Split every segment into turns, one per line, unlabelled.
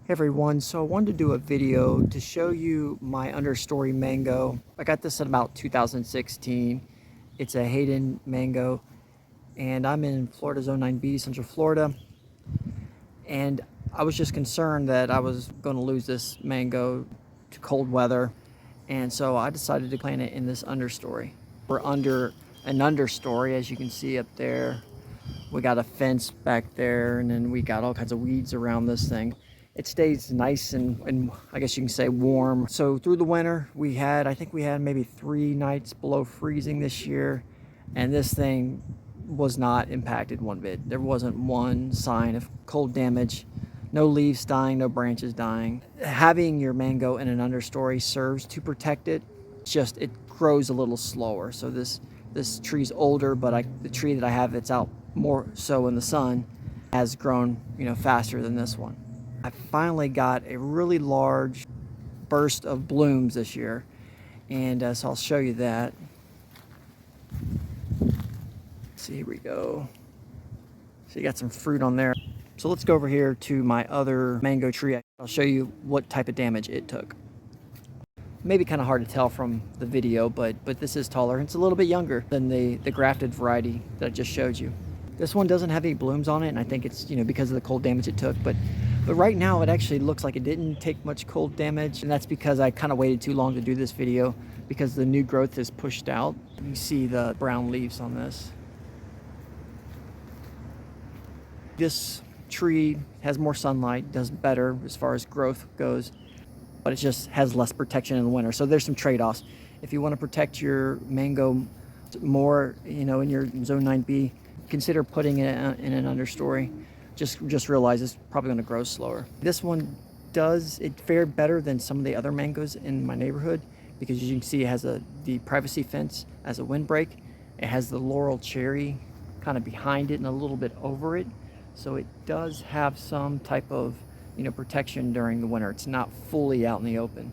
Hey everyone, so I wanted to do a video to show you my understory mango. I got this in about 2016. It's a Haden mango, and I'm in Florida Zone 9B, Central Florida. And I was just concerned that I was going to lose this mango to cold weather, and so I decided to plant it in this understory. We're under an understory, as you can see up there. We got a fence back there, and then we got all kinds of weeds around this thing. It stays nice and I guess you can say warm. So through the winter, I think we had maybe 3 nights below freezing this year, and this thing was not impacted one bit. There wasn't one sign of cold damage. No leaves dying, no branches dying. Having your mango in an understory serves to protect it. It's just it grows a little slower. So this tree's older, but the tree that I have that's out more so in the sun has grown, faster than this one. I finally got a really large burst of blooms this year, and so I'll show you that. See, here we go. So you got some fruit on there. So let's go over here to my other mango tree. I'll show you what type of damage it took. Maybe kind of hard to tell from the video, but this is taller. It's a little bit younger than the grafted variety that I just showed you. This one doesn't have any blooms on it, and I think it's because of the cold damage it took. But right now it actually looks like it didn't take much cold damage, and that's because I kind of waited too long to do this video because the new growth is pushed out. You see the brown leaves on this. This tree has more sunlight, does better as far as growth goes, but it just has less protection in the winter. So there's some trade-offs. If you want to protect your mango more, in your Zone 9B, consider putting it in an understory. Just realize it's probably going to grow slower. This one it fared better than some of the other mangoes in my neighborhood because, as you can see, it has the privacy fence as a windbreak. It has the laurel cherry kind of behind it and a little bit over it, so it does have some type of protection during the winter. It's not fully out in the open.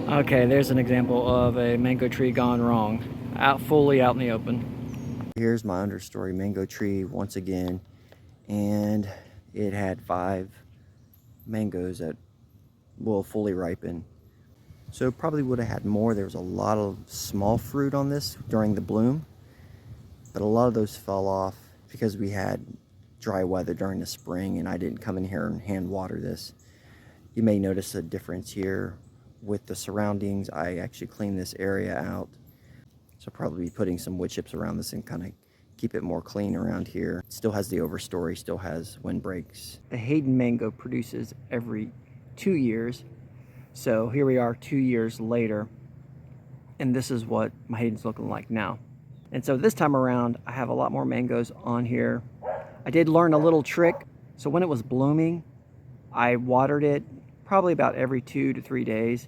Okay, there's an example of a mango tree gone wrong. Fully out in the open. Here's my understory mango tree once again, and it had 5 mangoes that will fully ripen. So probably would have had more. There was a lot of small fruit on this during the bloom, but a lot of those fell off because we had dry weather during the spring and I didn't come in here and hand water this. You may notice a difference here with the surroundings. I actually cleaned this area out, so I'll probably be putting some wood chips around this and kind of keep it more clean around here. It still has the overstory, still has windbreaks. The Haden mango produces every 2 years. So here we are 2 years later, and this is what my Haden's looking like now. And so this time around, I have a lot more mangoes on here. I did learn a little trick. So when it was blooming, I watered it probably about every 2 to 3 days,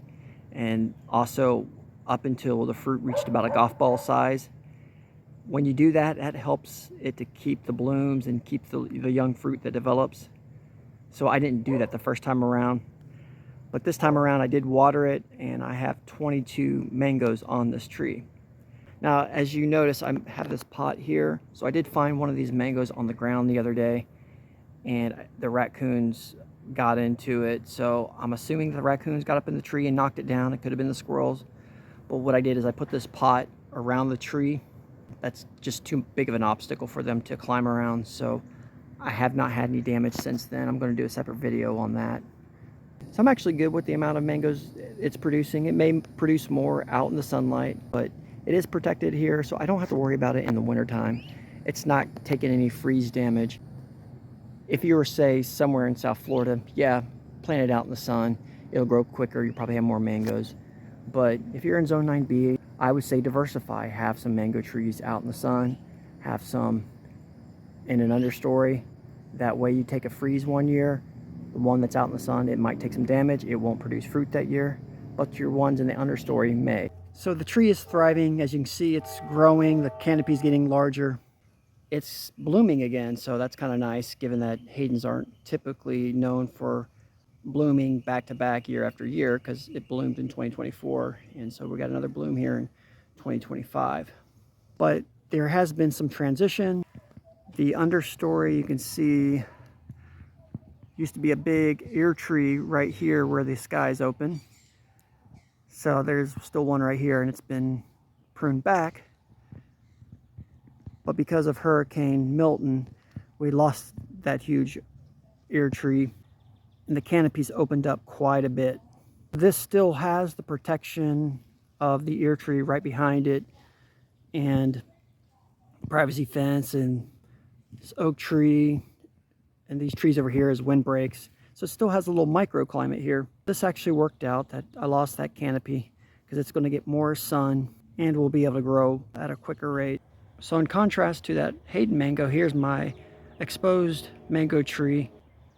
and also up until the fruit reached about a golf ball size. When you do that, that helps it to keep the blooms and keep the young fruit that develops. So I didn't do that the first time around, but this time around I did water it, and I have 22 mangoes on this tree. Now, as you notice, I have this pot here. So I did find one of these mangoes on the ground the other day, and the raccoons got into it. So I'm assuming the raccoons got up in the tree and knocked it down. It could have been the squirrels. But what I did is I put this pot around the tree. That's just too big of an obstacle for them to climb around. So I have not had any damage since then. I'm going to do a separate video on that. So I'm actually good with the amount of mangoes it's producing. It may produce more out in the sunlight, but it is protected here, so I don't have to worry about it in the wintertime. It's not taking any freeze damage. If you were, say, somewhere in South Florida, yeah, plant it out in the sun. It'll grow quicker. You probably have more mangoes. But if you're in Zone 9B, I would say diversify. Have some mango trees out in the sun. Have some in an understory. That way you take a freeze one year. The one that's out in the sun, it might take some damage. It won't produce fruit that year, but your ones in the understory may. So the tree is thriving. As you can see, it's growing. The canopy is getting larger. It's blooming again, so that's kind of nice, given that Hadens aren't typically known for blooming back-to-back year after year, because it bloomed in 2024, and so we got another bloom here in 2025. But there has been some transition. The understory, you can see Used to be a big ear tree right here where the sky is open. So there's still one right here, and it's been pruned back. But because of Hurricane Milton, we lost that huge ear tree, and the canopy's opened up quite a bit. This still has the protection of the ear tree right behind it, and privacy fence, and this oak tree, and these trees over here as windbreaks. So it still has a little microclimate here. This actually worked out that I lost that canopy because it's going to get more sun and we'll be able to grow at a quicker rate. So in contrast to that Haden mango, here's my exposed mango tree.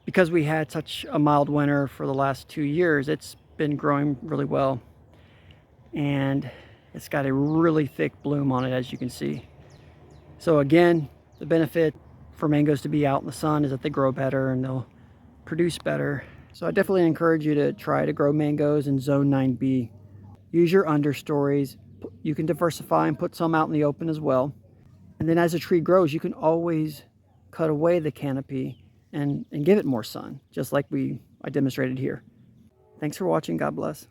Because we had such a mild winter for the last 2 years, it's been growing really well. And it's got a really thick bloom on it, as you can see. So again, the benefit for mangoes to be out in the sun is that they grow better and they'll produce better. So I definitely encourage you to try to grow mangoes in zone 9B. Use your understories. You can diversify and put some out in the open as well. And then as the tree grows, you can always cut away the canopy and give it more sun, just like I demonstrated here. Thanks for watching. God bless.